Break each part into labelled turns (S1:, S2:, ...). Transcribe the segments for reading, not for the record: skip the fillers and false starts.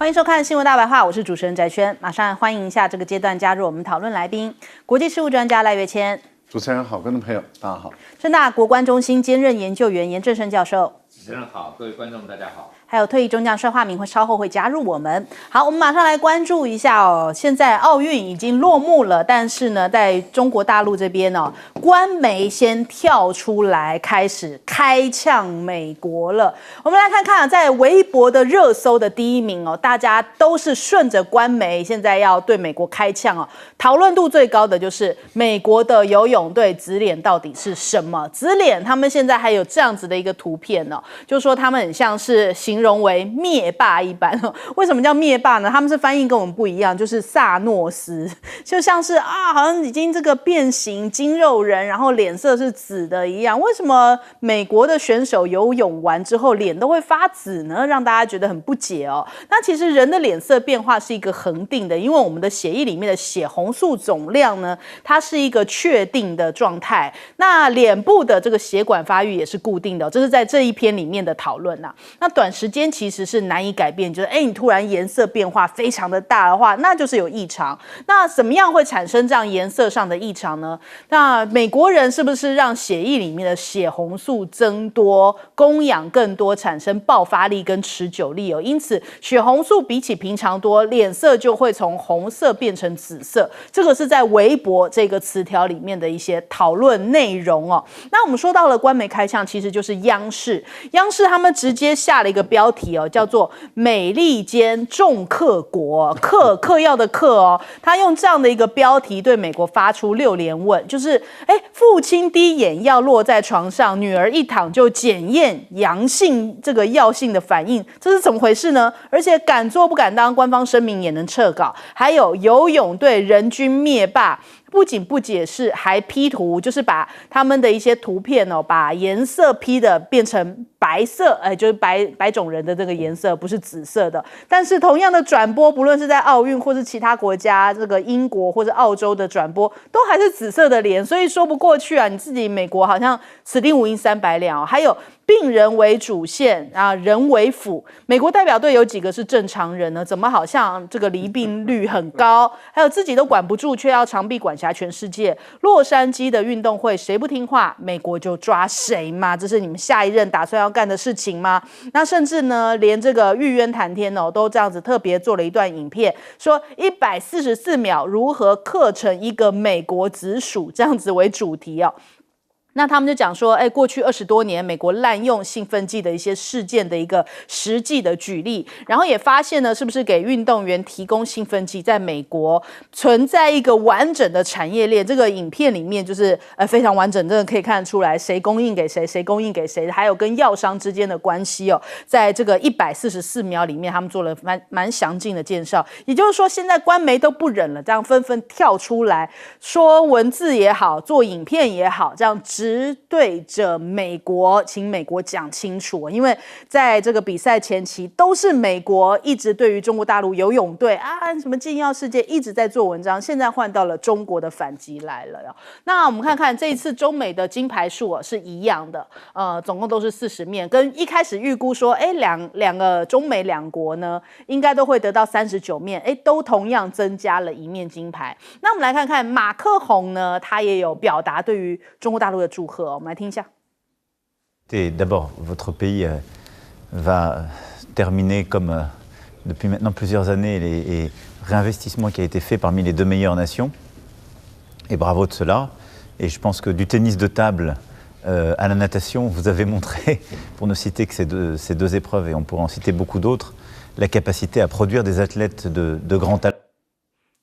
S1: 欢迎收看新闻大白话，我是主持人翟轩，马上欢迎一下这个阶段加入我们讨论来宾，国际事务专家赖岳谦。
S2: 主持人好，观众朋友大家好。
S1: 政大国关中心兼任研究员严正声教授。
S3: 主持人好，各位观众大家好。
S1: 还有退役中将帅化明会稍后会加入我们。好，我们马上来关注一下哦。现在奥运已经落幕了，但是呢，在中国大陆这边哦，官媒先跳出来开始开呛美国了。我们来看看，在微博的热搜的第一名哦，大家都是顺着官媒现在要对美国开呛哦。讨论度最高的就是美国的游泳队紫脸到底是什么？紫脸他们现在还有这样子的一个图片哦，就是说他们很像是形容为灭霸一般。为什么叫灭霸呢？他们是翻译跟我们不一样，就是萨诺斯，就像是好像已经这个变形筋肉人，然后脸色是紫的一样。为什么美国的选手游泳完之后脸都会发紫呢？让大家觉得很不解哦。那其实人的脸色变化是一个恒定的，因为我们的血液里面的血红素总量呢，它是一个确定的状态。那脸部的这个血管发育也是固定的，这是在这一篇里面的讨论啊。那短时间其实是难以改变，就是你突然颜色变化非常的大的话，那就是有异常。那怎么样会产生这样颜色上的异常呢？那美国人是不是让血液里面的血红素增多，供氧更多，产生爆发力跟持久力哦？因此血红素比起平常多，脸色就会从红色变成紫色。这个是在微博这个词条里面的一些讨论内容哦。那我们说到了官媒开呛，其实就是央视他们直接下了一个标题哦，叫做美利坚重克国，嗑药的嗑哦，他用这样的一个标题对美国发出6连问，就是父亲滴眼药落在床上，女儿一躺就检验阳性这个药性的反应，这是怎么回事呢？而且敢做不敢当，官方声明也能撤稿。还有游泳队人均灭霸，不仅不解释，还 P 图，就是把他们的一些图片哦，把颜色 P 的变成白色，就是白种人的这个颜色，不是紫色的。但是同样的转播，不论是在奥运或是其他国家，这个英国或是澳洲的转播，都还是紫色的脸，所以说不过去啊！你自己美国好像此地无银三百两哦。还有病人为主线啊，人为辅。美国代表队有几个是正常人呢？怎么好像这个离病率很高？还有自己都管不住，却要长臂管辖全世界。洛杉矶的运动会，谁不听话，美国就抓谁嘛？这是你们下一任打算要干的事情吗？那甚至呢，连这个玉渊谈天哦，都这样子特别做了一段影片，说144秒如何克成一个美国直属，这样子为主题哦。那他们就讲说，过去20多年美国滥用兴奋剂的一些事件的一个实际的举例，然后也发现呢，是不是给运动员提供兴奋剂，在美国存在一个完整的产业链。这个影片里面就是非常完整，真的可以看得出来谁供应给谁，谁供应给谁，还有跟药商之间的关系哦。在这个144秒里面，他们做了蛮详尽的介绍。也就是说，现在官媒都不忍了，这样纷纷跳出来说文字也好，做影片也好，这样直对着美国，请美国讲清楚。因为在这个比赛前期，都是美国一直对于中国大陆游泳队什么禁药事件一直在做文章，现在换到了中国的反击来了。那我们看看这一次中美的金牌数是一样的，总共都是40面，跟一开始预估说，两个中美两国呢，应该都会得到39面，都同样增加了1面金牌。那我们来看看马克宏呢，他也有表达对于中国大陆的祝贺，我们来听一下。
S4: D'abord, votre pays va terminer comme depuis maintenant plusieurs années les réinvestissements qui a été fait parmi les 2 meilleures nations. Et bravo de cela. Et je pense que du tennis de table à la natation, vous avez montré, pour ne citer que ces deux épreuves, et on pourrait en citer beaucoup d'autres, la capacité à produire des athlètes de grand talent.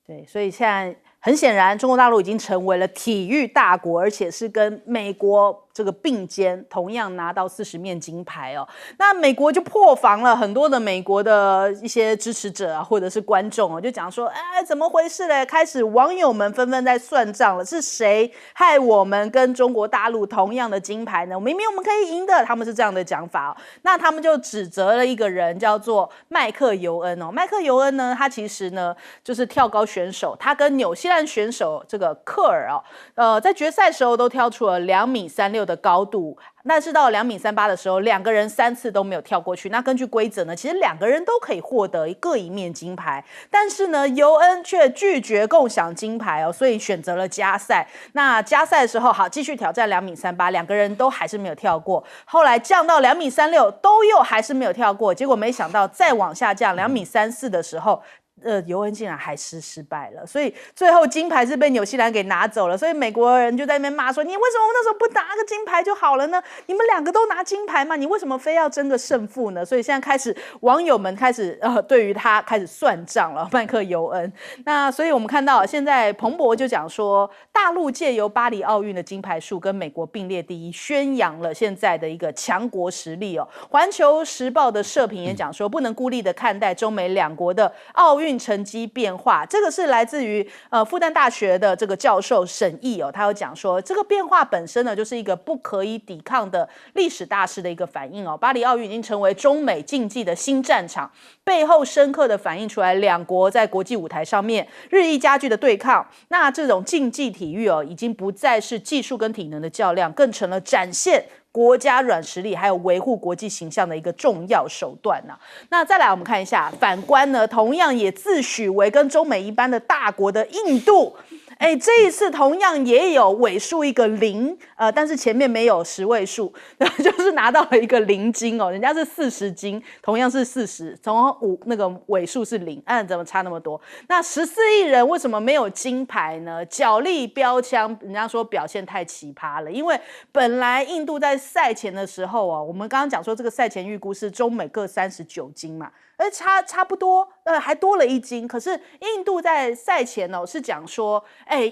S1: 对，所以现在很显然，中国大陆已经成为了体育大国，而且是跟美国这个并肩，同样拿到40面金牌哦。那美国就破防了，很多的美国的一些支持者或者是观众就讲说，怎么回事嘞？开始网友们纷纷在算账了，是谁害我们跟中国大陆同样的金牌呢？明明我们可以赢的，他们是这样的讲法那他们就指责了一个人，叫做麦克尤恩麦克尤恩呢，他其实呢就是跳高选手，他跟纽西兰选手这个克尔在决赛时候都跳出了2.36米的高度，但是到了2.38米的时候，2个人3次都没有跳过去。那根据规则呢，其实2个人都可以获得各一面金牌，但是呢，尤恩却拒绝共享金牌哦，所以选择了加赛。那加赛的时候，好继续挑战2.38米，2个人都还是没有跳过。后来降到2.36米，都又还是没有跳过。结果没想到再往下降2.34米的时候。尤恩竟然还是失败了，所以最后金牌是被纽西兰给拿走了。所以美国人就在那边骂说：“你为什么那时候不拿个金牌就好了呢？你们2个都拿金牌嘛，你为什么非要争个胜负呢？”所以现在开始网友们开始对于他开始算账了，麦克尤恩。那所以我们看到现在彭博就讲说，大陆借由巴黎奥运的金牌数跟美国并列第一，宣扬了现在的一个强国实力哦。环球时报的社评也讲说，不能孤立的看待中美2国的奥运成绩变化，这个是来自于复旦大学的这个教授沈毅哦，他有讲说，这个变化本身呢，就是一个不可以抵抗的历史大势的一个反应哦。巴黎奥运已经成为中美竞技的新战场，背后深刻的反映出来2国在国际舞台上面日益加剧的对抗。那这种竞技体育哦，已经不再是技术跟体能的较量，更成了展现国家软实力还有维护国际形象的一个重要手段呐。那再来我们看一下，反观呢，同样也自诩为跟中美一般的大国的印度。这一次同样也有尾数一个0，但是前面没有10位数，就是拿到了一个0金哦，人家是40金，同样是40，从5那个尾数是0，怎么差那么多？那14亿人为什么没有金牌呢？角力标枪，人家说表现太奇葩了，因为本来印度在赛前的时候我们刚刚讲说这个赛前预估是中美各39金嘛。而差不多，还多了1金。可是印度在赛前是讲说，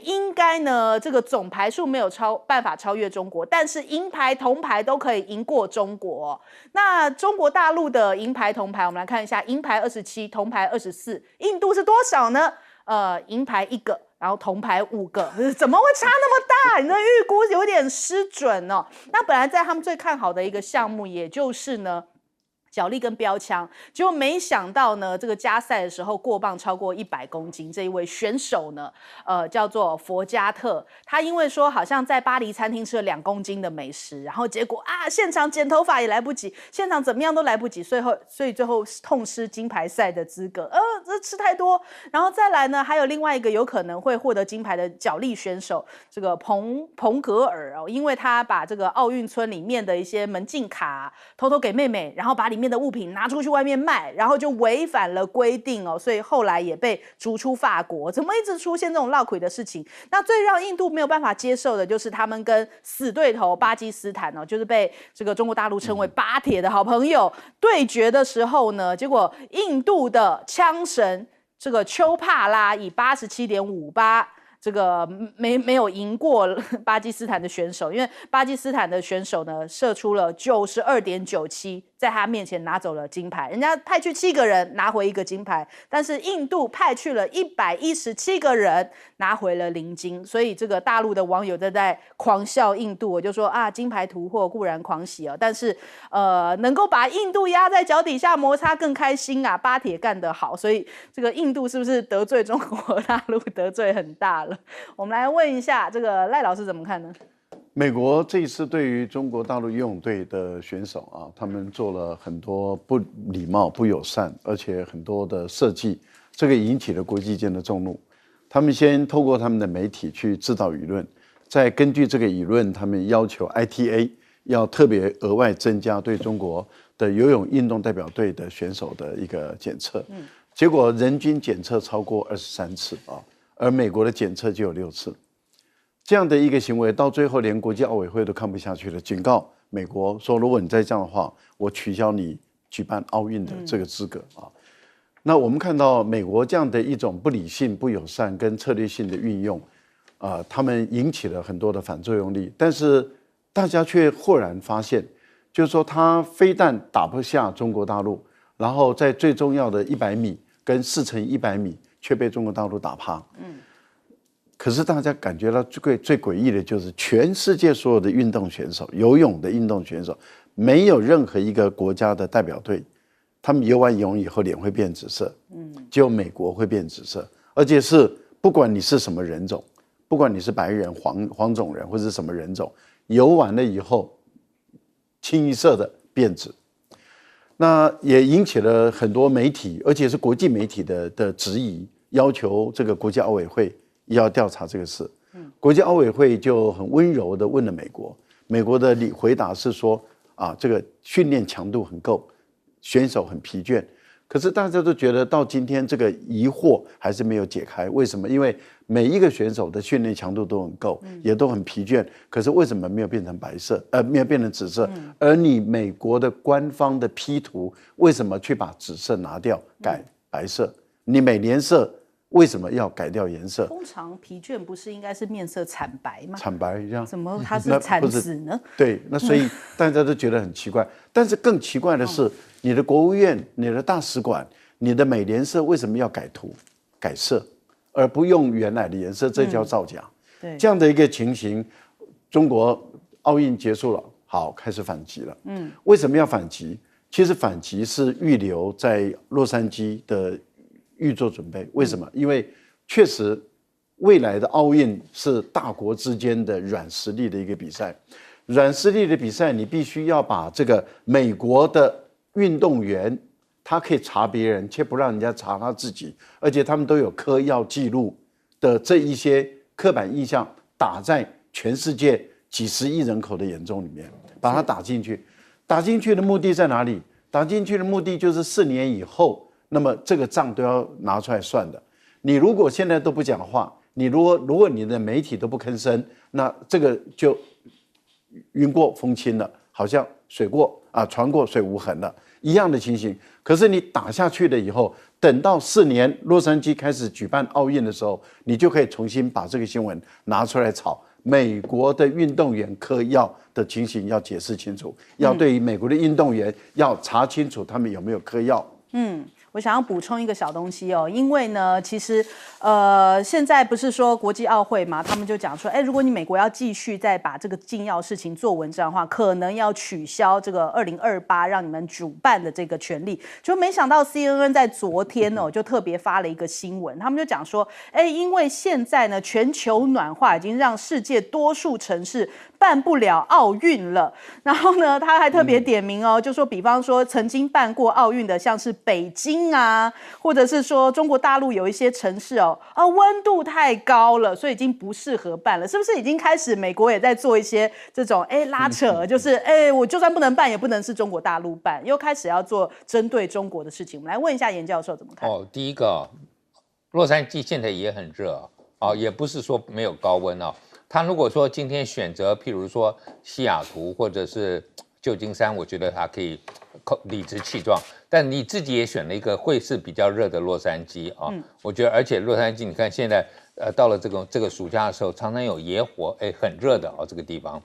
S1: 应该呢这个总牌数没有办法超越中国，但是银牌、铜牌都可以赢过中国。那中国大陆的银牌、铜牌，我们来看一下，银牌27，铜牌24，印度是多少呢？银牌1个。然后铜牌5个，怎么会差那么大？你的预估有点失准哦。那本来在他们最看好的一个项目，也就是呢。角力跟标枪，结果没想到呢，这个加赛的时候过磅超过100公斤，这一位选手呢，叫做佛加特，他因为说好像在巴黎餐厅吃了2公斤的美食，然后结果现场剪头发也来不及，现场怎么样都来不及，所以最后痛失金牌赛的资格，这吃太多。然后再来呢，还有另外一个有可能会获得金牌的角力选手，这个彭格尔因为他把这个奥运村里面的一些门禁卡偷偷给妹妹，然后把里面的物品拿出去外面卖，然后就违反了规定所以后来也被逐出法国。怎么一直出现这种落魁的事情？那最让印度没有办法接受的就是他们跟死对头巴基斯坦就是被这个中国大陆称为巴铁的好朋友对决的时候呢，结果印度的枪神这个丘帕拉以87.58这个没有赢过巴基斯坦的选手，因为巴基斯坦的选手呢射出了92.97，在他面前拿走了金牌。人家派去7个人拿回1个金牌，但是印度派去了117个人拿回了0金。所以这个大陆的网友在狂笑印度，我就说金牌突破固然狂喜但是能够把印度压在脚底下摩擦更开心巴铁干得好，所以这个印度是不是得罪中国大陆得罪很大了？我们来问一下这个赖老师怎么看呢？
S2: 美国这一次对于中国大陆游泳队的选手他们做了很多不礼貌、不友善，而且很多的设计，这个引起了国际间的众怒。他们先透过他们的媒体去制造舆论，再根据这个舆论，他们要求 ITA 要特别额外增加对中国的游泳运动代表队的选手的一个检测。结果人均检测超过23次而美国的检测就有6次，这样的一个行为，到最后连国际奥委会都看不下去了，警告美国说，如果你再这样的话，我取消你举办奥运的这个资格那我们看到美国这样的一种不理性、不友善跟策略性的运用，他们引起了很多的反作用力，但是大家却豁然发现，就是说他非但打不下中国大陆，然后在最重要的100米跟4×100米。却被中国大陆打趴。可是大家感觉到最诡异的就是，全世界所有的运动选手，游泳的运动选手，没有任何一个国家的代表队，他们游完泳以后脸会变紫色，只有美国会变紫色，而且是不管你是什么人种，不管你是白人、黄种人或者是什么人种，游完了以后，清一色的变质。那也引起了很多媒体，而且是国际媒体的质疑，要求这个国际奥委会要调查这个事。国际奥委会就很温柔的问了美国，美国的回答是说这个训练强度很够，选手很疲倦。可是大家都觉得到今天这个疑惑还是没有解开，为什么？因为每一个选手的训练强度都很够，也都很疲倦，可是为什么没有变成白色？没有变成紫色？而你美国的官方的 P 图为什么去把紫色拿掉，改白色？你美联社为什么要改掉颜色？
S1: 通常疲倦不是应该是面色惨白吗？
S2: 惨白这样，
S1: 怎么它是惨紫呢？
S2: 对，那所以大家都觉得很奇怪。但是更奇怪的是，你的国务院、你的大使馆、你的美联社为什么要改图、改色，而不用原来的颜色？这叫造假。
S1: 对，
S2: 这样的一个情形，中国奥运结束了，好，开始反击了。为什么要反击？其实反击是预留在洛杉矶的预做准备。为什么？因为确实未来的奥运是大国之间的软实力的一个比赛。软实力的比赛，你必须要把这个美国的运动员，他可以查别人，却不让人家查他自己，而且他们都有嗑药记录的这一些刻板印象，打在全世界几十亿人口的眼中里面，把它打进去。打进去的目的在哪里？打进去的目的就是4年以后，那么这个账都要拿出来算的。你如果现在都不讲话，你如果你的媒体都不吭声，那这个就云过风轻了，好像水过船过水无痕了一样的情形。可是你打下去了以后，等到4年洛杉矶开始举办奥运的时候，你就可以重新把这个新闻拿出来炒。美国的运动员嗑药的情形要解释清楚，要对于美国的运动员要查清楚他们有没有嗑药。
S1: 我想要补充一个小东西哦，因为呢，其实现在不是说国际奥会嘛，他们就讲说，如果你美国要继续再把这个禁药事情做文章的话，可能要取消这个2028让你们主办的这个权利。就没想到 CNN 在昨天就特别发了一个新闻，他们就讲说，因为现在呢全球暖化已经让世界多数城市办不了奥运了，然后呢，他还特别点名就说，比方说曾经办过奥运的，像是北京啊，或者是说中国大陆有一些城市温度太高了，所以已经不适合办了。是不是已经开始美国也在做一些这种拉扯，就是我就算不能办，也不能是中国大陆办，又开始要做针对中国的事情。我们来问一下严教授怎么看？
S3: 第一个，洛杉矶现在也很热也不是说没有高温他如果说今天选择，譬如说西雅图或者是旧金山，我觉得他可以理直气壮。但你自己也选了一个会是比较热的洛杉矶我觉得，而且洛杉矶，你看现在到了这个暑假的时候，常常有野火，很热的这个地方。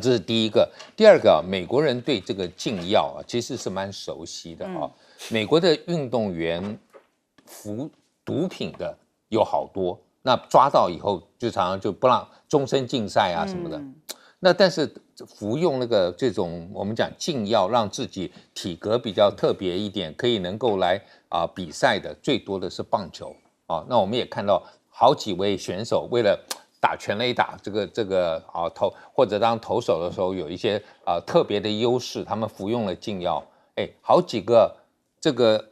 S3: 这是第一个。第二个美国人对这个禁药其实是蛮熟悉的美国的运动员服毒品的有好多。那抓到以后，就常常就不让终身禁赛什么的。那但是服用这种我们讲禁药，让自己体格比较特别一点，可以能够来比赛的，最多的是棒球那我们也看到好几位选手为了打全垒打这个投或者当投手的时候有一些特别的优势，他们服用了禁药。好几个这个。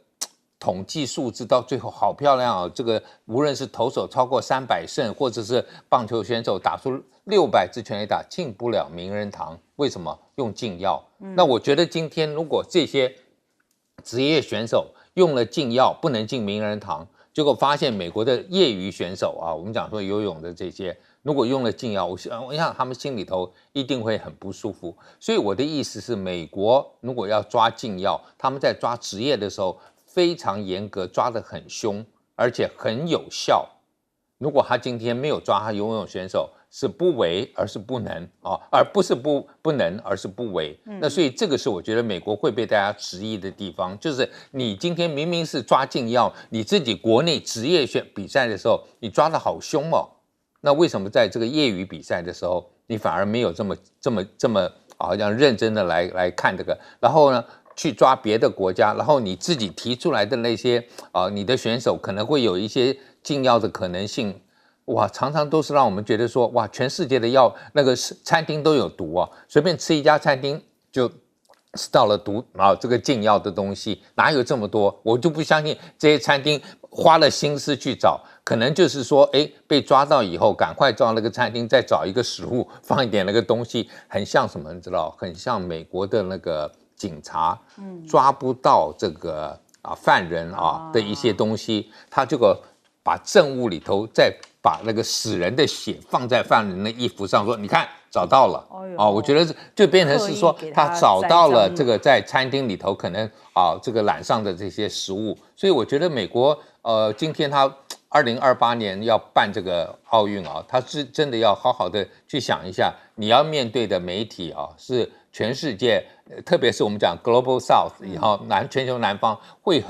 S3: 统计数字到最后好漂亮这个无论是投手超过300胜，或者是棒球选手打出600支全垒打，进不了名人堂。为什么？用禁药。那我觉得今天如果这些职业选手用了禁药，不能进名人堂，结果发现美国的业余选手我们讲说游泳的这些，如果用了禁药，我想他们心里头一定会很不舒服。所以我的意思是，美国如果要抓禁药，他们在抓职业的时候非常严格，抓得很凶，而且很有效。如果他今天没有抓他游泳选手，是不为而是不能而不是不能而是不为。那所以这个是我觉得美国会被大家质疑的地方，就是你今天明明是抓禁药，你自己国内职业比赛的时候，你抓得好凶那为什么在这个业余比赛的时候，你反而没有这么好像认真的来看这个？然后呢？去抓别的国家，然后你自己提出来的那些你的选手可能会有一些禁药的可能性。哇，常常都是让我们觉得说，哇，全世界的那个餐厅都有毒啊，随便吃一家餐厅就吃到了毒啊，这个禁药的东西哪有这么多？我就不相信这些餐厅花了心思去找，可能就是说，被抓到以后，赶快到那个餐厅再找一个食物，放一点那个东西，很像什么，你知道？很像美国的那个警察，抓不到这个犯人的一些东西，他这个把证物里头再把那个死人的血放在犯人的衣服上，说你看找到了。我觉得就变成是说他找到了这个在餐厅里头可能这个染上的这些食物，所以我觉得美国今天他2028年要办这个奥运他是真的要好好的去想一下，你要面对的媒体是全世界，特别是我们讲 Global South 以后全球南方会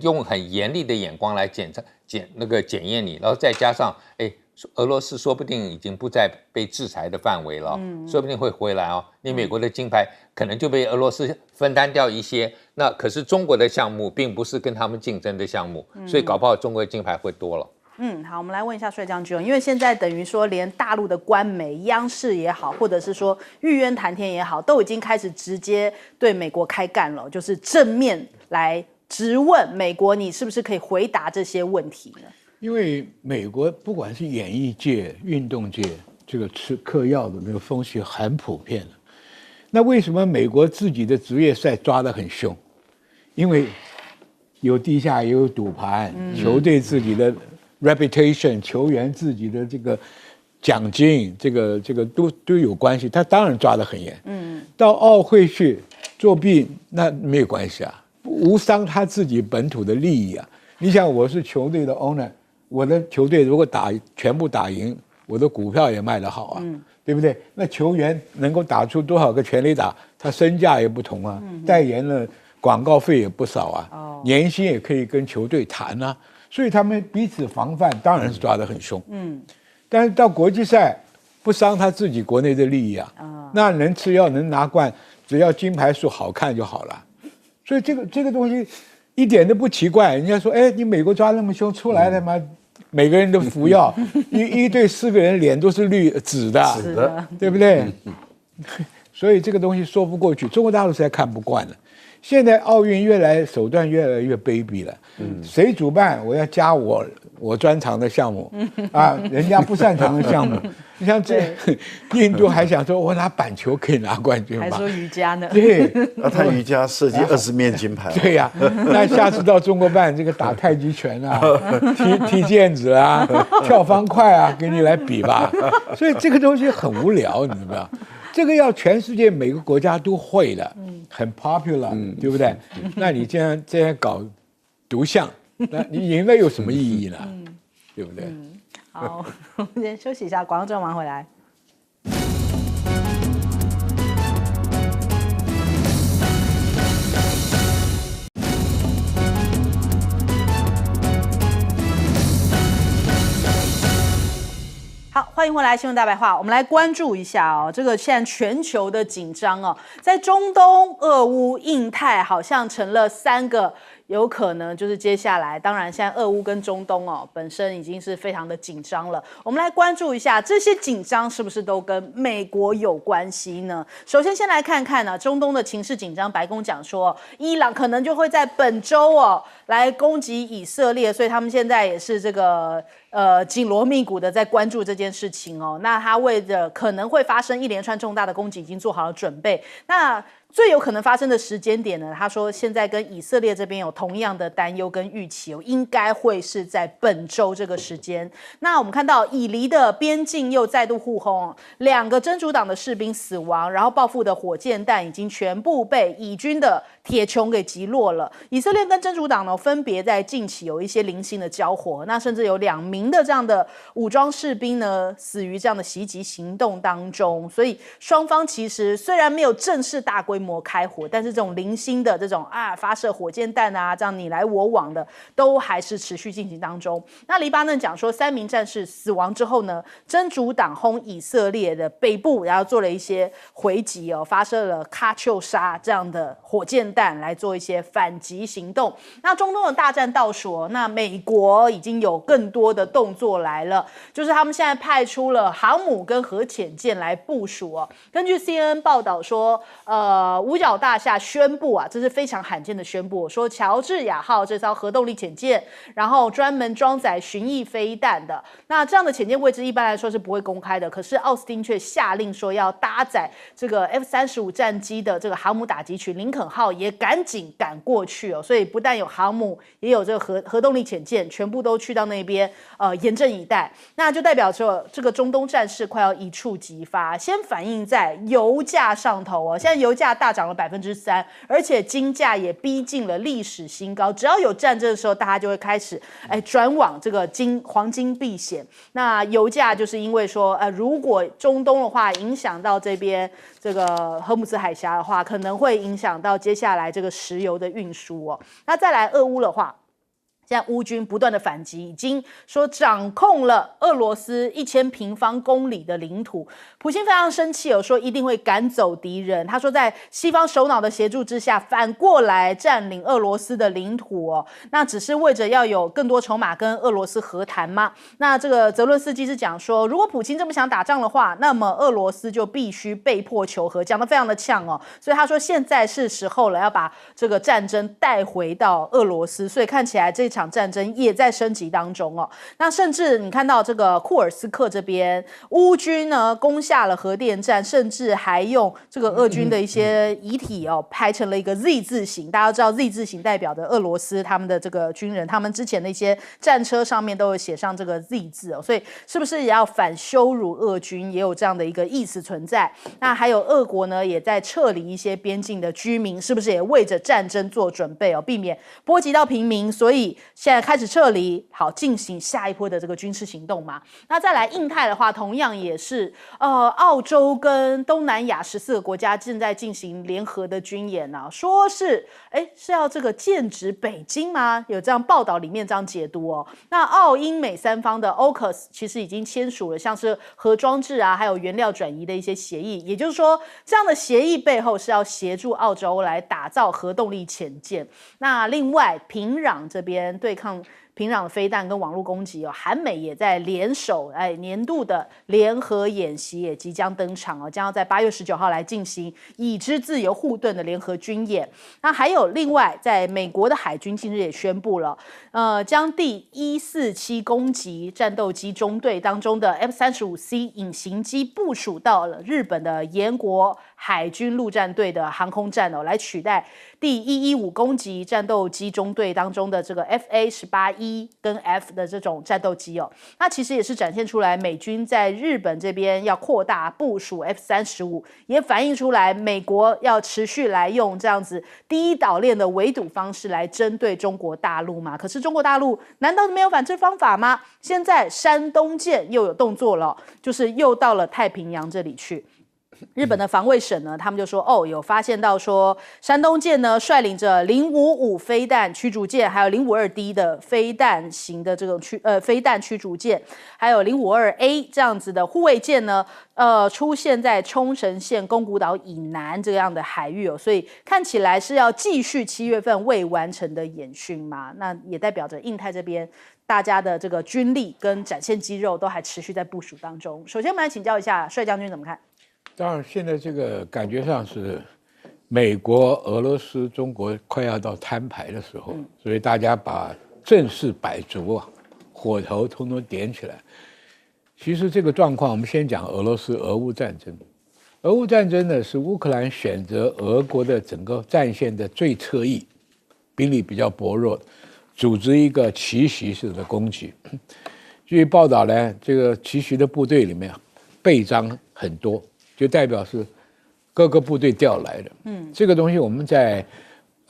S3: 用很严厉的眼光来检验你，然后再加上俄罗斯说不定已经不在被制裁的范围了，说不定会回来你美国的金牌可能就被俄罗斯分担掉一些，那可是中国的项目并不是跟他们竞争的项目，所以搞不好中国的金牌会多了。
S1: 好，我们来问一下帅将军，因为现在等于说连大陆的官媒、央视也好，或者是说玉渊谈天也好，都已经开始直接对美国开干了，就是正面来质问美国，你是不是可以回答这些问题呢？
S5: 因为美国不管是演艺界、运动界，这个吃嗑药的那个风气很普遍的。那为什么美国自己的职业赛抓得很凶？因为有地下也有赌盘，球队自己的 reputation， 球员自己的这个奖金，这个都有关系。他当然抓得很严。到奥会去作弊，那没有关系啊，无伤他自己本土的利益啊。你想，我是球队的 owner。我的球队如果全部打赢，我的股票也卖得好啊，对不对？那球员能够打出多少个全垒打，他身价也不同啊，代言了广告费也不少啊，年薪也可以跟球队谈啊，所以他们彼此防范，当然是抓得很凶。但是到国际赛不伤他自己国内的利益啊，那能吃药能拿冠，只要金牌数好看就好了。所以这个东西一点都不奇怪。人家说，你美国抓那么凶，出来他妈每个人都服药，一队4个人脸都是紫的，对不对？所以这个东西说不过去，中国大陆实在看不惯了。现在奥运手段越来越卑鄙了，谁主办我要加我专长的项目人家不擅长的项目。你像印度还想说，我拿板球可以拿冠军吧？
S1: 还说瑜伽呢？
S5: 对，
S2: 他瑜伽设计20面金牌。
S5: 对呀，那下次到中国办这个打太极拳啊，踢毽子啊，跳方块啊，给你来比吧。所以这个东西很无聊，你知道吗？这个要全世界每个国家都会的，很 popular，对不对？那你这样搞独项，那你赢了有什么意义呢？对不对？
S1: 好，我们先休息一下，广告之后马上回来。好，欢迎回来，新闻大白话。我们来关注一下这个现在全球的紧张在中东、俄乌、印太，好像成了3个。有可能就是接下来，当然现在俄乌跟中东本身已经是非常的紧张了。我们来关注一下这些紧张是不是都跟美国有关系呢？首先先来看看中东的情势紧张，白宫讲说伊朗可能就会在本周来攻击以色列，所以他们现在也是这个紧锣密鼓的在关注这件事情那他为着可能会发生一连串重大的攻击已经做好了准备。那最有可能发生的时间点呢？他说现在跟以色列这边有同样的担忧跟预期应该会是在本周这个时间。那我们看到以黎的边境又再度互轰，2个真主党的士兵死亡，然后报复的火箭弹已经全部被以军的铁穹给击落了。以色列跟真主党呢，分别在近期有一些零星的交火，那甚至有2名的这样的武装士兵呢死于这样的袭击行动当中。所以双方其实虽然没有正式大规模开火，但是这种零星的这种发射火箭弹这样你来我往的都还是持续进行当中。那黎巴嫩讲说3名战士死亡之后呢，真主党轰以色列的北部，然后做了一些回击发射了喀秋莎这样的火箭弹来做一些反击行动。那中中东的大战倒数，那美国已经有更多的动作来了，就是他们现在派出了航母跟核潜舰来部署哦。根据 CNN 报道说，五角大厦宣布啊，这是非常罕见的宣布，说乔治亚号这艘核动力潜舰，然后专门装载巡弋飞弹的。那这样的潜舰位置一般来说是不会公开的，可是奥斯汀却下令说要搭载这个 F-35战机的这个航母打击群林肯号也赶紧赶过去哦，所以不但有航母，也有这个核动力潜舰，全部都去到那边，严阵以待。那就代表着这个中东战事快要一触即发，先反映在油价上头哦。现在油价大涨了3%，而且金价也逼近了历史新高。只要有战争的时候，大家就会开始转往这个黄金避险。那油价就是因为说，如果中东的话影响到这边这个荷姆斯海峡的话，可能会影响到接下来这个石油的运输哦。那再来俄乌的话，现在乌军不断的反击，已经说掌控了俄罗斯1000平方公里的领土。普京非常生气，有说一定会赶走敌人。他说在西方首脑的协助之下，反过来占领俄罗斯的领土哦。那只是为着要有更多筹码跟俄罗斯和谈吗？那这个泽伦斯基是讲说，如果普京这么想打仗的话，那么俄罗斯就必须被迫求和，讲得非常的呛哦。所以他说现在是时候了，要把这个战争带回到俄罗斯。所以看起来这场战争也在升级当中哦。那甚至你看到这个库尔斯克这边，乌军呢攻下了核电站，甚至还用这个俄军的一些遗体哦拍成了一个 Z 字形。大家都知道 Z 字形代表的俄罗斯他们的这个军人，他们之前的一些战车上面都有写上这个 Z 字哦。所以是不是也要反羞辱俄军，也有这样的一个意思存在？那还有俄国呢也在撤离一些边境的居民，是不是也为着战争做准备哦，避免波及到平民？所以现在开始撤离，好进行下一波的这个军事行动嘛。那再来印太的话，同样也是澳洲跟东南亚14个国家正在进行联合的军演啊，说是要这个剑指北京吗？有这样报道里面这样解读哦。那澳英美三方的 AUKUS 其实已经签署了像是核装置啊，还有原料转移的一些协议，也就是说这样的协议背后是要协助澳洲来打造核动力潜舰。那另外平壤这边对抗平壤的飞弹跟网络攻击哦，韩美也在联手，年度的联合演习也即将登场哦，将要在8月19号来进行已知自由护盾的联合军演。那还有另外，在美国的海军近日也宣布了，将第147攻击战斗机中队当中的 F-35C 隐形机部署到了日本的岩国海军陆战队的航空站哦，来取代第115攻击战斗机中队当中的这个 FA-18E 跟 F 的这种战斗机哦。那其实也是展现出来美军在日本这边要扩大部署 F-35，也反映出来美国要持续来用这样子第一岛链的围堵方式来针对中国大陆嘛。可是中国大陆难道没有反制方法吗？现在山东舰又有动作了，就是又到了太平洋这里去。日本的防卫省呢，他们就说有发现到说山东舰呢率领着055飞弹驱逐舰，还有052D 的飞弹型的这种飞弹驱逐舰，还有052A 这样子的护卫舰呢，出现在冲绳县宫古岛以南这样的海域哦，所以看起来是要继续7月份未完成的演训嘛，那也代表着印太这边大家的这个军力跟展现肌肉都还持续在部署当中。首先我们来请教一下帅将军怎么看？
S5: 当然，现在这个感觉上是美国、俄罗斯、中国快要到摊牌的时候，所以大家把正式摆足啊，火头通通点起来。其实这个状况，我们先讲俄罗斯俄乌战争。俄乌战争呢，是乌克兰选择俄国的整个战线的最侧翼，兵力比较薄弱，组织一个奇袭式的攻击。据报道呢，这个奇袭的部队里面备章很多。就代表是各个部队调来的，这个东西我们在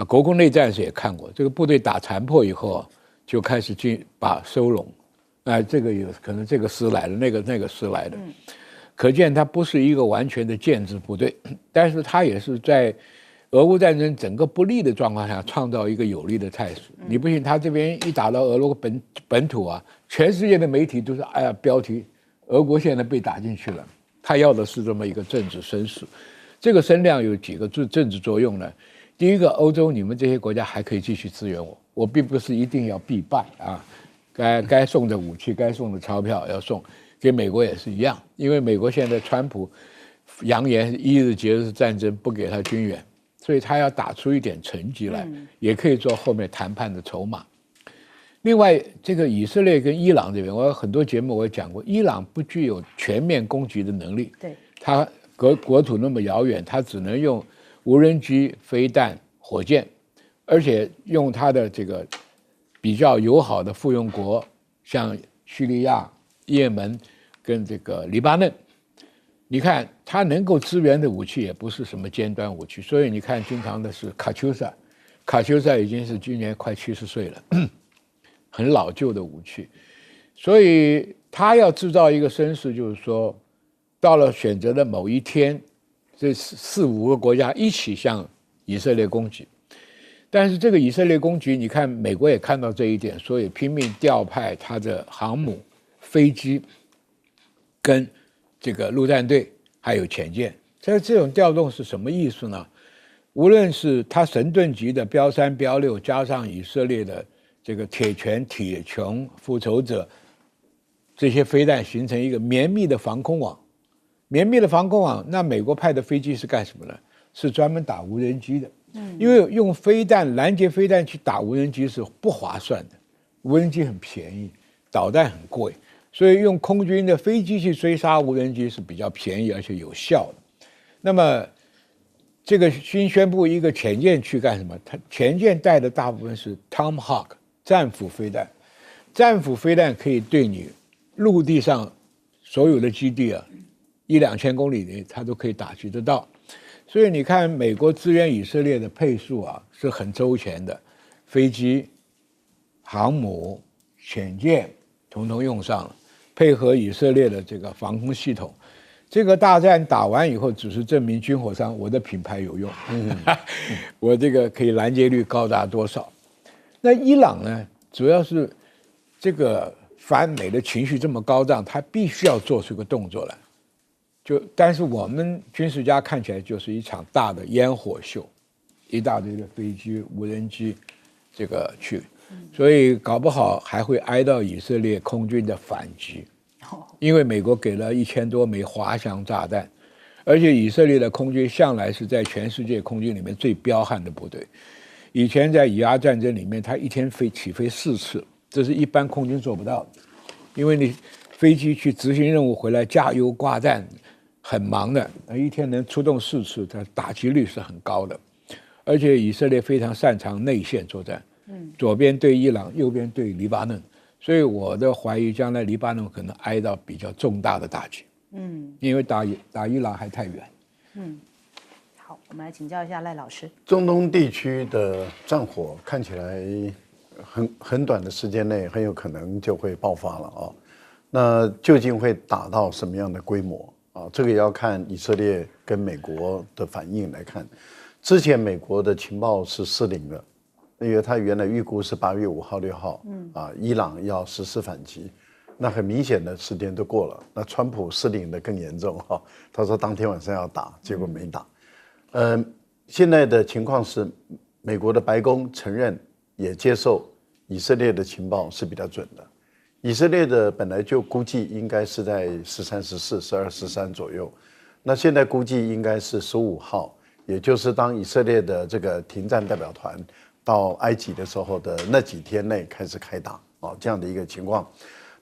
S5: 国共内战时也看过，这个部队打残破以后就开始把收拢，这个有可能这个师来了，那个师来的，可见它不是一个完全的建制部队，但是它也是在俄乌战争整个不利的状况下创造一个有利的态势。你不信，他这边一打到俄罗本土啊，全世界的媒体都是标题，俄国现在被打进去了。他要的是这么一个政治声势，这个声量有几个政治作用呢？第一个，欧洲你们这些国家还可以继续支援我，我并不是一定要必败啊，该送的武器、该送的钞票要送，给美国也是一样，因为美国现在川普扬言一日节日战争，不给他军援，所以他要打出一点成绩来，也可以做后面谈判的筹码。另外，这个以色列跟伊朗这边，我有很多节目我也讲过，伊朗不具有全面攻击的能力，
S1: 对，
S5: 它国土那么遥远，它只能用无人机、飞弹、火箭，而且用它的这个比较友好的附庸国，像叙利亚、也门跟这个黎巴嫩，你看它能够支援的武器也不是什么尖端武器，所以你看经常的是卡秋莎，卡秋莎已经是今年快70岁了。很老旧的武器，所以他要制造一个声势，就是说，到了选择的某一天，这4、5个国家一起向以色列攻击。但是这个以色列攻击，你看美国也看到这一点，所以拼命调派他的航母、飞机，跟这个陆战队还有潜舰。这种调动是什么意思呢？无论是他神盾级的标3、标6，加上以色列的这个铁拳、铁穹、复仇者这些飞弹形成一个绵密的防空网。绵密的防空网，那美国派的飞机是干什么呢？是专门打无人机的。因为用飞弹、拦截飞弹去打无人机是不划算的，无人机很便宜，导弹很贵，所以用空军的飞机去追杀无人机是比较便宜而且有效的。那么这个新宣布一个潜舰去干什么？它潜舰带的大部分是 Tomahawk 战斧飞弹，战斧飞弹可以对你陆地上所有的基地啊，1、2千公里内它都可以打击得到。所以你看，美国支援以色列的配速啊是很周全的，飞机、航母、潜舰统统用上了，配合以色列的这个防空系统。这个大战打完以后，只是证明军火商我的品牌有用，我这个可以拦截率高达多少？那伊朗呢，主要是这个反美的情绪这么高涨，他必须要做出个动作来。但是我们军事家看起来就是一场大的烟火秀，一大堆的飞机、无人机，这个去，所以搞不好还会挨到以色列空军的反击。因为美国给了1000多枚滑翔炸弹，而且以色列的空军向来是在全世界空军里面最彪悍的部队。以前在以阿战争里面，他一天起飞4次，这是一般空军做不到的。因为你飞机去执行任务回来加油挂弹，很忙的，一天能出动4次，它打击率是很高的。而且以色列非常擅长内线作战，左边对伊朗，右边对黎巴嫩。所以我的怀疑，将来黎巴嫩可能挨到比较重大的打击。因为打伊朗还太远。
S1: 好，我们来请教一下赖老师。
S2: 中东地区的战火看起来很短的时间内很有可能就会爆发了啊。那究竟会打到什么样的规模啊？这个也要看以色列跟美国的反应来看。之前美国的情报是失灵了。因为他原来预估是8月5号、6号，伊朗要实施反击，那很明显的时间都过了。那川普失灵的更严重哈，他说当天晚上要打，结果没打。现在的情况是，美国的白宫承认也接受以色列的情报是比较准的。以色列的本来就估计应该是在13、14、12、13左右，那现在估计应该是15号，也就是当以色列的这个停战代表团到埃及的时候的那几天内开始开打这样的一个情况。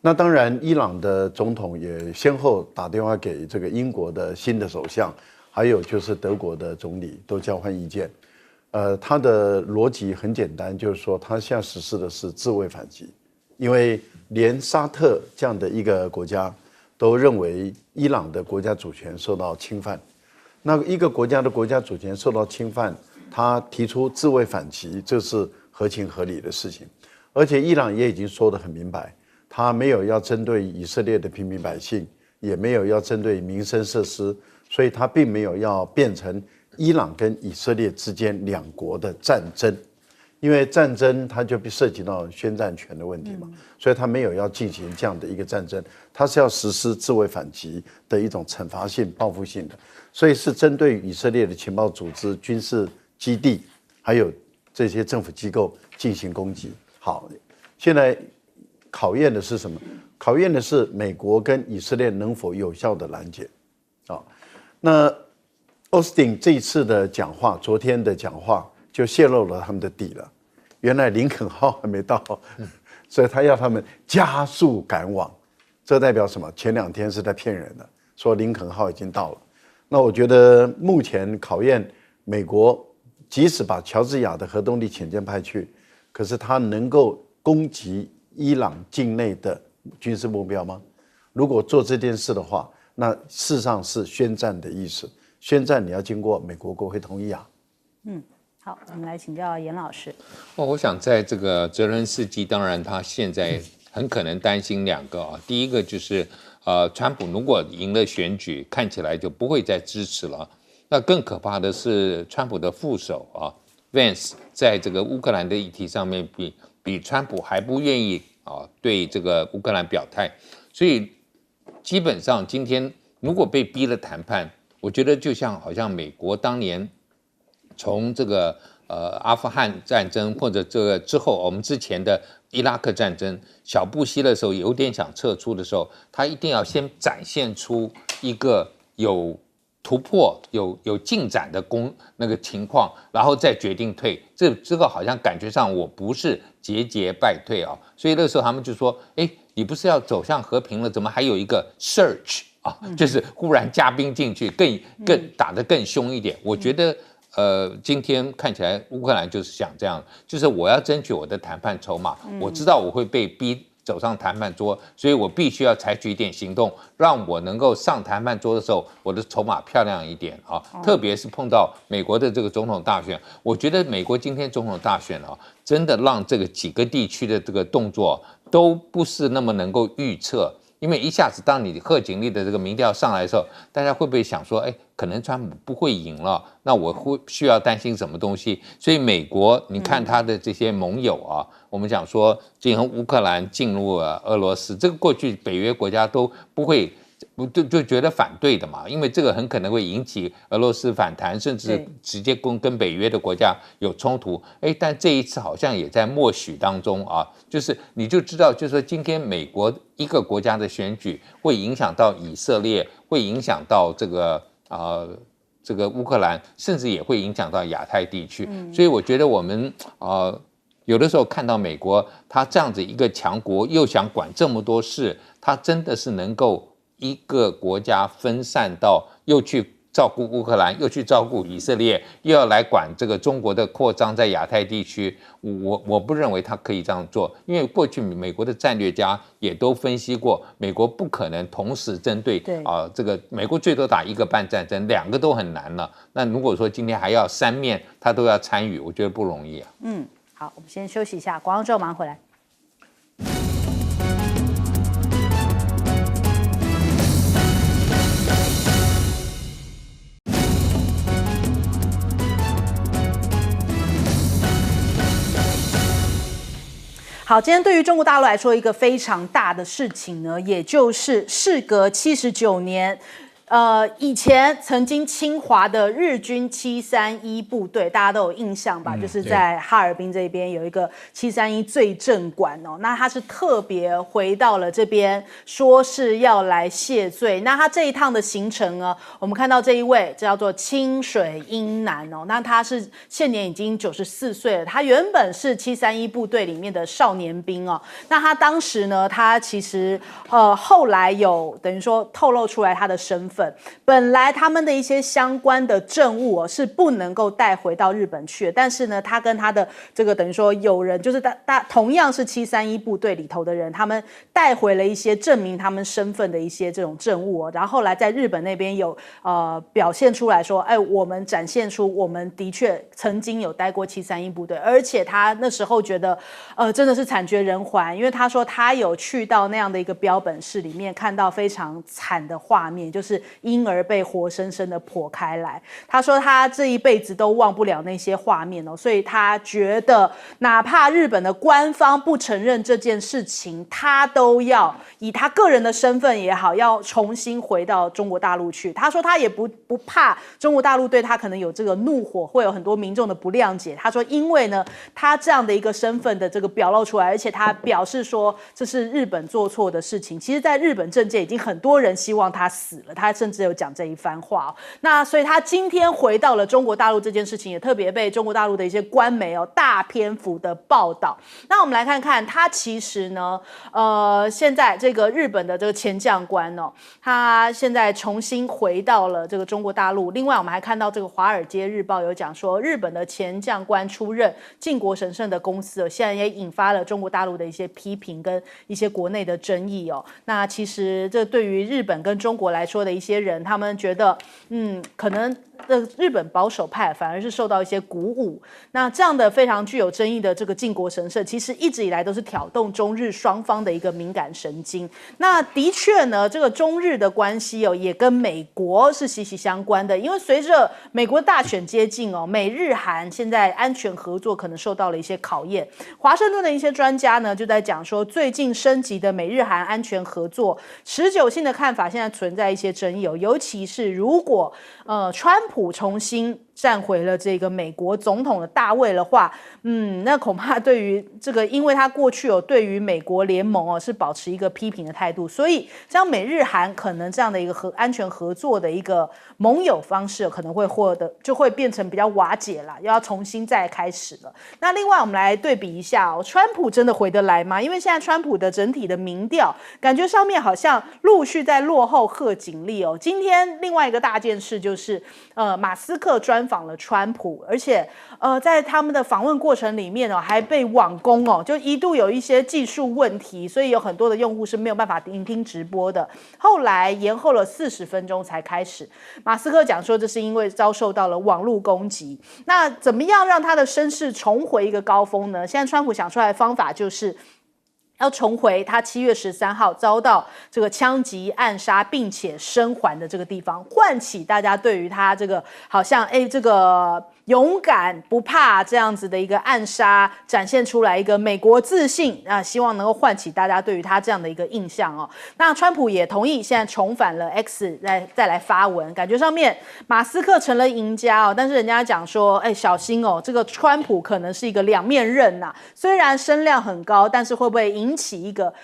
S2: 那当然，伊朗的总统也先后打电话给这个英国的新的首相，还有就是德国的总理，都交换意见。他的逻辑很简单，就是说他现在实施的是自卫反击，因为连沙特这样的一个国家都认为伊朗的国家主权受到侵犯。那一个国家的国家主权受到侵犯，他提出自卫反击，这是合情合理的事情。而且伊朗也已经说得很明白，他没有要针对以色列的平民百姓，也没有要针对民生设施，所以他并没有要变成伊朗跟以色列之间2国的战争。因为战争它就涉及到宣战权的问题嘛，所以他没有要进行这样的一个战争，他是要实施自卫反击的一种惩罚性、报复性的，所以是针对以色列的情报组织、军事基地，还有这些政府机构进行攻击。好，现在考验的是什么？考验的是美国跟以色列能否有效的拦截。那奥斯汀这一次的讲话，昨天的讲话就泄露了他们的底了。原来林肯号还没到，所以他要他们加速赶往。这代表什么？前2天是在骗人的，说林肯号已经到了。那我觉得目前考验美国，即使把乔治亚的核动力潜舰派去，可是他能够攻击伊朗境内的军事目标吗？如果做这件事的话，那事实上是宣战的意思。宣战你要经过美国国会同意啊。
S1: 好，我们来请教严老师。
S3: 我想在这个泽伦斯基，当然他现在很可能担心2个啊，第一个就是川普如果赢了选举，看起来就不会再支持了。那更可怕的是，川普的副手Vance 在这个乌克兰的议题上面比川普还不愿意对这个乌克兰表态，所以基本上今天如果被逼了谈判，我觉得就好像美国当年从这个阿富汗战争或者这个之后我们之前的伊拉克战争，小布希的时候有点想撤出的时候，他一定要先展现出一个有突破、有进展的那个情况，然后再决定退。这个好像感觉上我不是节败退啊，所以那时候他们就说：“哎，你不是要走向和平了，怎么还有一个 surge 啊？就是忽然加兵进去，更打得更凶一点。”我觉得。今天看起来乌克兰就是想这样，就是我要争取我的谈判筹码，我知道我会被逼走上谈判桌，所以我必须要采取一点行动，让我能够上谈判桌的时候，我的筹码漂亮一点啊。特别是碰到美国的这个总统大选，我觉得美国今天总统大选真的让这个几个地区的这个动作都不是那么能够预测。因为一下子当你贺锦丽的这个民调上来的时候，大家会不会想说，哎，可能川普不会赢了，那我需要担心什么东西？所以美国，你看他的这些盟友我们讲说，从乌克兰进入了俄罗斯，这个过去北约国家都不会。就觉得反对的嘛，因为这个很可能会引起俄罗斯反弹，甚至直接跟北约的国家有冲突。但这一次好像也在默许当中就是你就知道，就是说今天美国一个国家的选举会影响到以色列，会影响到这个乌克兰，甚至也会影响到亚太地区。所以我觉得我们有的时候看到美国他这样子一个强国，又想管这么多事，他真的是能够。一个国家分散到又去照顾乌克兰，又去照顾以色列，又要来管这个中国的扩张在亚太地区，我不认为他可以这样做，因为过去美国的战略家也都分析过，美国不可能同时针对这个美国最多打1个半战争，2个都很难了。那如果说今天还要3面他都要参与，我觉得不容易啊。
S1: 好，我们先休息一下，广告之后马上回来。好，今天对于中国大陆来说，一个非常大的事情呢，也就是事隔79年。以前曾经侵华的日军731部队，大家都有印象吧？就是在哈尔滨这边有一个731罪证馆那他是特别回到了这边，说是要来谢罪。那他这一趟的行程呢，我们看到这一位叫做清水英男那他是现年已经94岁了，他原本是731部队里面的少年兵那他当时呢，他其实后来有等于说透露出来他的身份。本来他们的一些相关的证物是不能够带回到日本去的，但是呢，他跟他的这个等于说友人，就是同样是731部队里头的人，他们带回了一些证明他们身份的一些这种证物然后后来在日本那边有表现出来说，我们展现出我们的确曾经有待过731部队，而且他那时候觉得真的是惨绝人寰，因为他说他有去到那样的一个标本室里面，看到非常惨的画面，就是因而被活生生的剖开来。他说他这一辈子都忘不了那些画面哦，所以他觉得哪怕日本的官方不承认这件事情，他都要以他个人的身份也好，要重新回到中国大陆去。他说他也不怕中国大陆对他可能有这个怒火，会有很多民众的不谅解。他说因为呢，他这样的一个身份的这个表露出来，而且他表示说这是日本做错的事情。其实在日本政界已经很多人希望他死了，他甚至有讲这一番话。那所以他今天回到了中国大陆这件事情，也特别被中国大陆的一些官媒大篇幅的报道。那我们来看看他其实呢现在这个日本的这个前将官他现在重新回到了这个中国大陆。另外我们还看到这个华尔街日报有讲说，日本的前将官出任靖国神社的公司现在也引发了中国大陆的一些批评跟一些国内的争议那其实这对于日本跟中国来说的一些人，他们觉得可能日本保守派反而是受到一些鼓舞。那这样的非常具有争议的这个靖国神社，其实一直以来都是挑动中日双方的一个敏感神经。那的确呢，这个中日的关系也跟美国是息息相关的，因为随着美国大选接近美日韩现在安全合作可能受到了一些考验。华盛顿的一些专家呢就在讲说，最近升级的美日韩安全合作持久性的看法现在存在一些争议尤其是如果川普重新站回了这个美国总统的大位的话，那恐怕对于这个，因为他过去对于美国联盟是保持一个批评的态度，所以这样美日韩可能这样的一个安全合作的一个盟友方式可能会就会变成比较瓦解了，要重新再开始了。那另外我们来对比一下川普真的回得来吗？因为现在川普的整体的民调感觉上面好像陆续在落后贺锦丽今天另外一个大件事就是马斯克专访了川普，而且在他们的访问过程里面还被网攻就一度有一些技术问题，所以有很多的用户是没有办法聆听直播的。后来延后了40分钟才开始。马斯克讲说这是因为遭受到了网络攻击。那怎么样让他的声势重回一个高峰呢？现在川普想出来的方法就是要重回他7月13号遭到这个枪击暗杀并且生还的这个地方，唤起大家对于他这个好像这个勇敢不怕这样子的一个暗杀展现出来一个美国自信希望能够唤起大家对于他这样的一个印象那川普也同意现在重返了 X 再来发文，感觉上面马斯克成了赢家但是人家讲说小心这个川普可能是一个两面刃虽然声量很高，但是会不会引起一个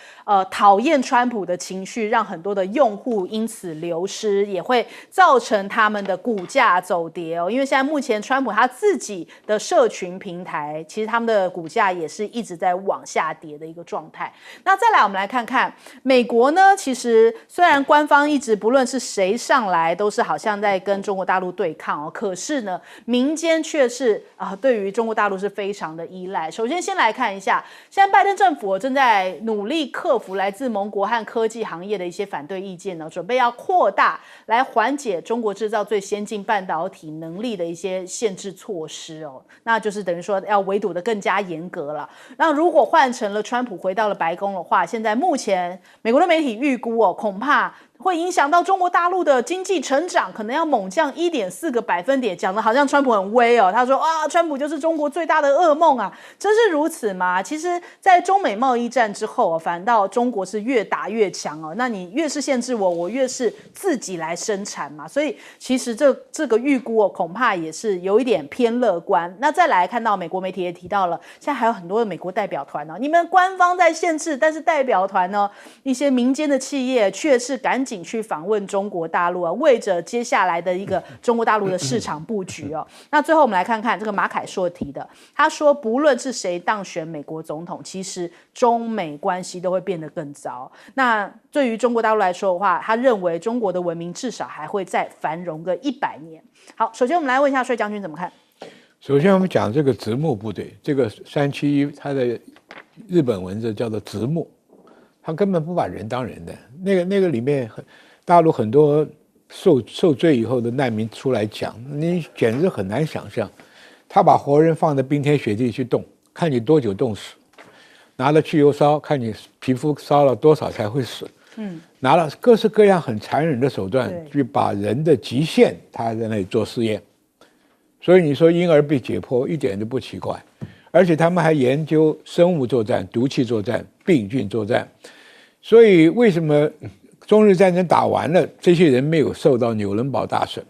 S1: 讨厌川普的情绪，让很多的用户因此流失，也会造成他们的股价走跌因为现在目前川普他自己的社群平台，其实他们的股价也是一直在往下跌的一个状态。那再来我们来看看美国呢，其实虽然官方一直不论是谁上来都是好像在跟中国大陆对抗可是呢民间却是对于中国大陆是非常的依赖。首先先来看一下，现在拜登政府正在努力克服来自盟国和科技行业的一些反对意见准备要扩大来缓解中国制造最先进半导体能力的一些限制措施那就是等于说要围堵的更加严格了。那如果换成了川普回到了白宫的话，现在目前美国的媒体预估恐怕会影响到中国大陆的经济成长，可能要猛降1.4个百分点，讲的好像川普很威他说川普就是中国最大的噩梦真是如此吗？其实在中美贸易战之后反倒中国是越打越强那你越是限制我越是自己来生产嘛，所以其实这个预估恐怕也是有一点偏乐观。那再来看到美国媒体也提到了，现在还有很多的美国代表团你们官方在限制，但是代表团一些民间的企业却是赶紧去访问中国大陆为着接下来的一个中国大陆的市场布局那最后我们来看看这个马凯硕提的，他说不论是谁当选美国总统，其实中美关系都会变得更糟。那对于中国大陆来说的话，他认为中国的文明至少还会再繁荣个100年。好，首先我们来问一下帅将军怎么看。
S5: 首先我们讲这个直木部队，这个371它的日本文字叫做直木，他根本不把人当人的。那个里面大陆很多受罪以后的难民出来讲，你简直很难想象，他把活人放在冰天雪地去冻，看你多久冻死，拿了汽油烧，看你皮肤烧了多少才会死。拿了各式各样很残忍的手段
S1: 对
S5: 去把人的极限，他在那里做试验。所以你说婴儿被解剖一点都不奇怪，而且他们还研究生物作战、毒气作战、病菌作战。所以为什么中日战争打完了，这些人没有受到纽伦堡大审，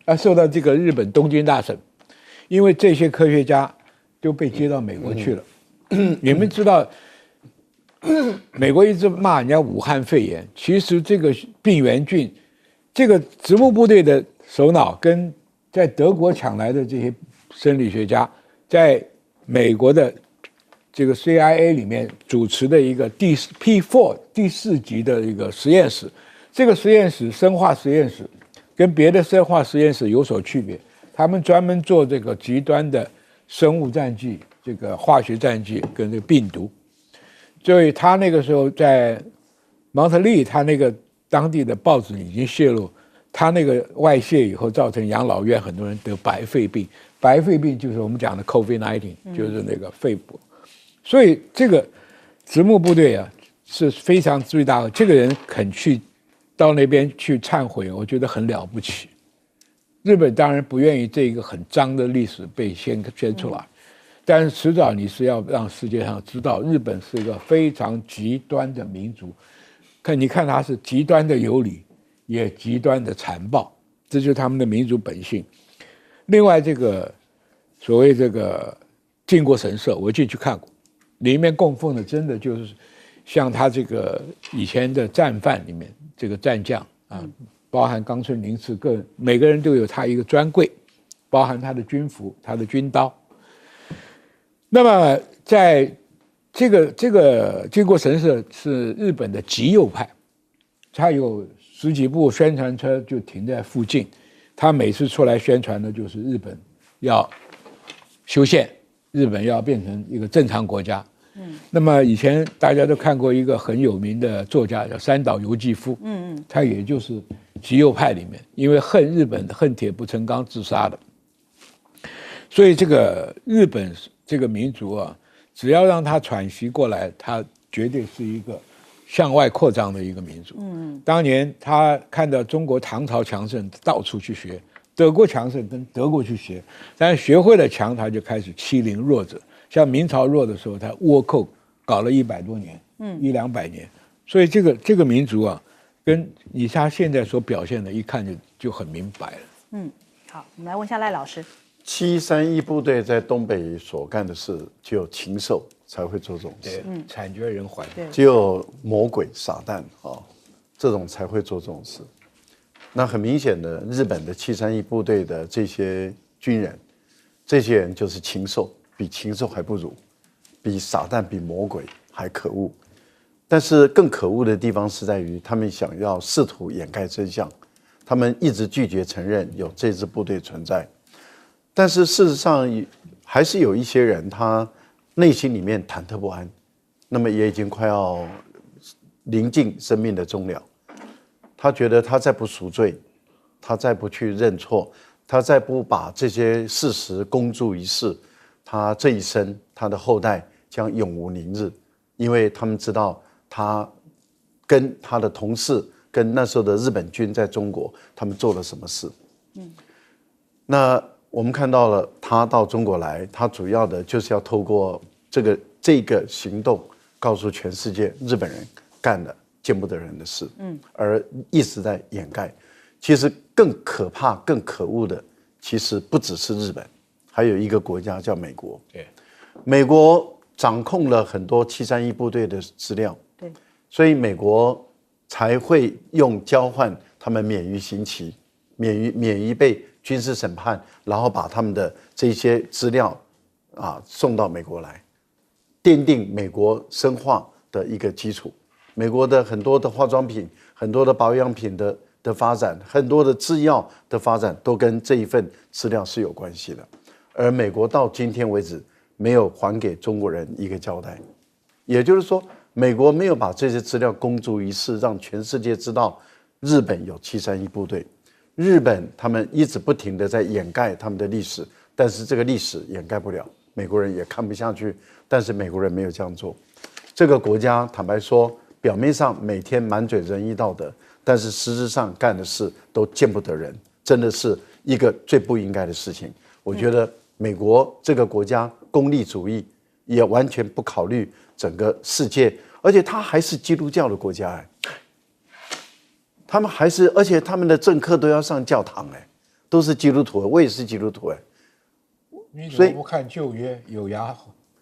S5: 而受到这个日本东京大审？因为这些科学家都被接到美国去了。你们知道，美国一直骂人家武汉肺炎，其实这个病原菌，这个直木部队的首脑跟在德国抢来的这些生理学家，在美国的这个 CIA 里面主持的一个P4第4级的一个实验室，这个实验室生化实验室跟别的生化实验室有所区别，他们专门做这个极端的生物战剂、这个化学战剂跟这个病毒。所以他那个时候在蒙特利，他那个当地的报纸已经泄露，他那个外泄以后造成养老院很多人得白肺病，白肺病就是我们讲的 COVID-19，就是那个肺部。所以这个直木部队啊是非常巨大的，这个人肯去到那边去忏悔，我觉得很了不起。日本当然不愿意这个很脏的历史被掀出来，但是迟早你是要让世界上知道，日本是一个非常极端的民族。你看它是极端的有理，也极端的残暴，这就是他们的民族本性。另外，这个所谓这个靖国神社，我进去看过，里面供奉的真的就是像他这个以前的战犯里面这个战将啊，包含冈村宁次每个人都有他一个专柜，包含他的军服、他的军刀。那么在这个靖国神社是日本的极右派，他有10几部宣传车就停在附近，他每次出来宣传的就是日本要修宪，日本要变成一个正常国家。那么以前大家都看过一个很有名的作家叫三岛由纪夫，他也就是极右派里面，因为恨日本恨铁不成钢自杀的。所以这个日本这个民族啊，只要让他喘息过来，他绝对是一个向外扩张的一个民族。当年他看到中国唐朝强盛，到处去学；德国强盛跟德国去学，但是学会了强，他就开始欺凌弱者。像明朝弱的时候，他倭寇搞了100多年，100-200年。所以这个民族啊，跟他现在所表现的，一看就很明白了。
S1: 好，我们来问一下赖老师。
S2: 731部队在东北所干的事，只有禽兽才会做这种事，
S5: 惨绝人寰。
S2: 只有魔鬼撒旦这种才会做这种事。那很明显的，日本的731部队的这些军人，这些人就是禽兽，比禽兽还不如，比撒旦、比魔鬼还可恶。但是更可恶的地方是在于，他们想要试图掩盖真相，他们一直拒绝承认有这支部队存在。但是事实上，还是有一些人，他内心里面忐忑不安，那么也已经快要临近生命的终了。他觉得他再不赎罪，他再不去认错，他再不把这些事实公诸于世，他这一生，他的后代将永无宁日，因为他们知道他跟他的同事，跟那时候的日本军在中国，他们做了什么事。那我们看到了他到中国来，他主要的就是要透过这个行动，告诉全世界日本人干了见不得人的事，而一直在掩盖。其实更可怕、更可恶的，其实不只是日本，还有一个国家叫美国。美国掌控了很多731部队的资料，所以美国才会用交换他们免于刑期，免于被军事审判，然后把他们的这些资料送到美国来，奠定美国深化的一个基础。美国的很多的化妆品、很多的保养品的发展、很多的制药的发展，都跟这一份资料是有关系的。而美国到今天为止没有还给中国人一个交代，也就是说，美国没有把这些资料公诸于世，让全世界知道日本有731部队。日本他们一直不停地在掩盖他们的历史，但是这个历史掩盖不了，美国人也看不下去，但是美国人没有这样做。这个国家坦白说表面上每天满嘴仁义道德，但是实质上干的事都见不得人，真的是一个最不应该的事情。我觉得美国这个国家功利主义，也完全不考虑整个世界，而且它还是基督教的国家哎，他们还是，而且他们的政客都要上教堂哎，都是基督徒，我也是基督徒哎。
S5: 你怎么不看旧约有牙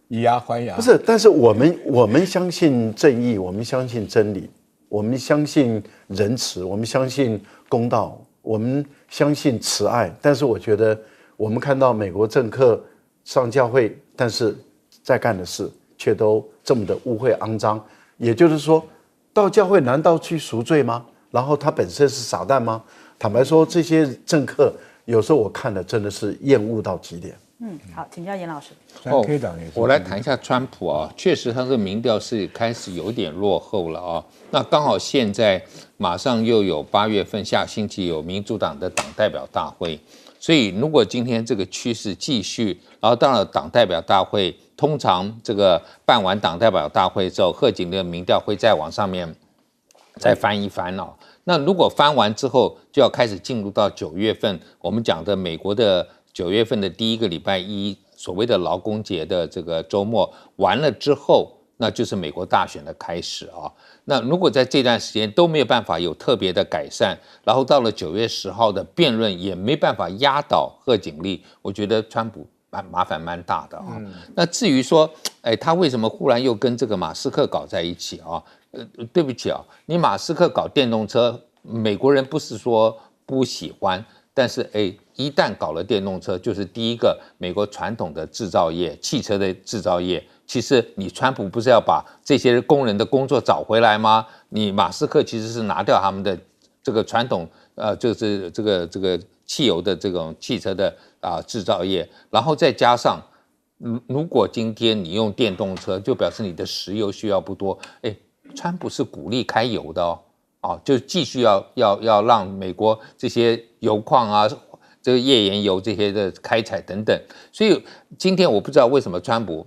S5: 以牙还牙？
S2: 不是，但是我们相信正义，我们相信真理，我们相信仁慈，我们相信公道，我们相信慈爱。但是我觉得我们看到美国政客上教会，但是在干的事却都这么的污秽肮脏。也就是说，到教会难道去赎罪吗？然后他本身是撒旦吗？坦白说，这些政客有时候我看了真的是厌恶到极点。
S1: 好，请教严老师。
S5: 3K 党也是。
S3: 我来谈一下川普啊，确实他的民调是开始有点落后了啊。那刚好现在马上又有8月份下星期有民主党的党代表大会，所以如果今天这个趋势继续，然后到了党代表大会，通常这个办完党代表大会之后，贺锦丽的民调会再往上面再翻一翻哦。那如果翻完之后，就要开始进入到9月份，我们讲的美国的9月份的第一个礼拜一，所谓的劳工节的这个周末完了之后，那就是美国大选的开始啊。那如果在这段时间都没有办法有特别的改善，然后到了9月10号的辩论也没办法压倒贺锦丽，我觉得川普麻烦蛮大的啊。那至于说，他为什么忽然又跟这个马斯克搞在一起啊？对不起啊，你马斯克搞电动车，美国人不是说不喜欢，但是一旦搞了电动车，就是第一个美国传统的制造业，汽车的制造业。其实你川普不是要把这些工人的工作找回来吗？你马斯克其实是拿掉他们的这个传统就是这个汽油的这种汽车的制造业，然后再加上如果今天你用电动车，就表示你的石油需要不多。川普是鼓励开油的哦，就继续要让美国这些油矿啊，这个页岩油这些的开采等等。所以今天我不知道为什么川普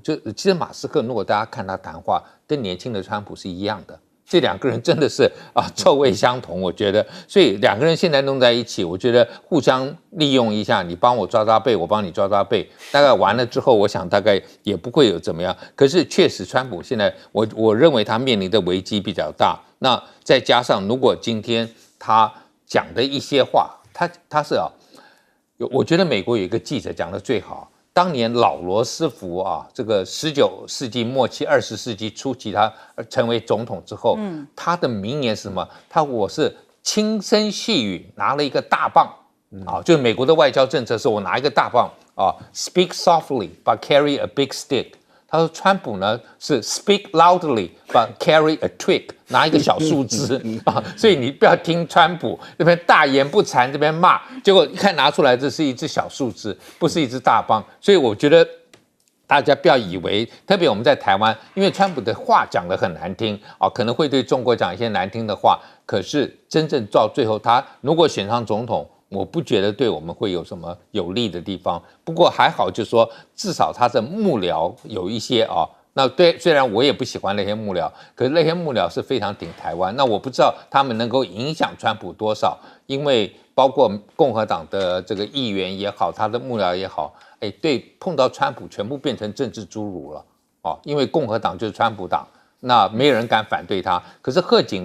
S3: 就其实马斯克，如果大家看他谈话，跟年轻的川普是一样的。这两个人真的是臭味相同，我觉得，所以两个人现在弄在一起，我觉得互相利用一下，你帮我抓背，我帮你抓背，大概完了之后，我想大概也不会有怎么样。可是确实，川普现在我认为他面临的危机比较大。那再加上如果今天他讲的一些话，他是我觉得美国有一个记者讲的最好。当年老罗斯福这个19世纪末期、20世纪初期，他成为总统之后，他的名言是什么？我是轻声细语拿了一个大棒就是美国的外交政策是我拿一个大棒，speak softly but carry a big stick。他说川普呢是 speak loudly but carry a twig， 拿一个小树枝所以你不要听川普这边大言不惭这边骂，结果一看拿出来这是一只小树枝，不是一只大棒。所以我觉得大家不要以为，特别我们在台湾，因为川普的话讲得很难听可能会对中国讲一些难听的话，可是真正到最后他如果选上总统，我不觉得对我们会有什么有利的地方。不过还好，就是说至少他的幕僚有一些那对，虽然我也不喜欢那些幕僚，可是那些幕僚是非常顶台湾。那我不知道他们能够影响川普多少，因为包括共和党的这个议员也好，他的幕僚也好，对，碰到川普全部变成政治侏儒了因为共和党就是川普党，那没有人敢反对他。可是贺锦